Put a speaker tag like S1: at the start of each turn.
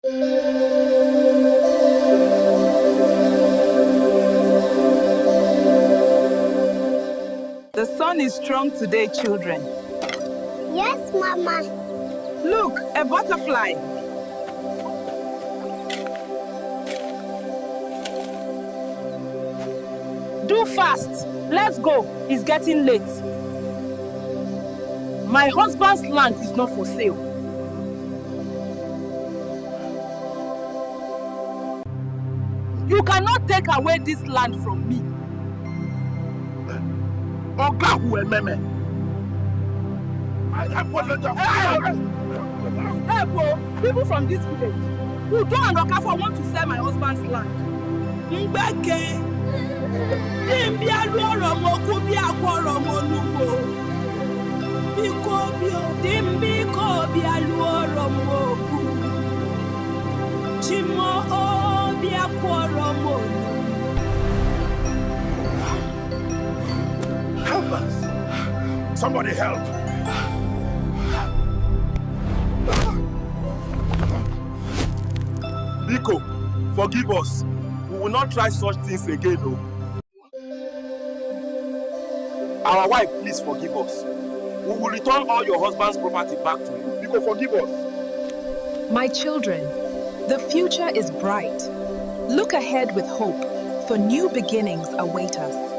S1: The sun is strong today, children.
S2: Yes, Mama.
S1: Look, a butterfly. Do fast. Let's go. It's getting late. My husband's land is not for sale. You cannot take away this land from me. Hey, bro, people from this village, Udo and Okafor want to sell my husband's land.
S3: Mgbeke, dimbialu oromo kubi akworomo nugo. Bikobio, dimbiko bialu oromo ku. Chimo obi akworomo nugo.
S4: Help us! Somebody help! Biko, forgive us. We will not try such things again, no. Our wife, please forgive us. We will return all your husband's property back to you. Biko, forgive us.
S5: My children, the future is bright. Look ahead with hope, for new beginnings await us.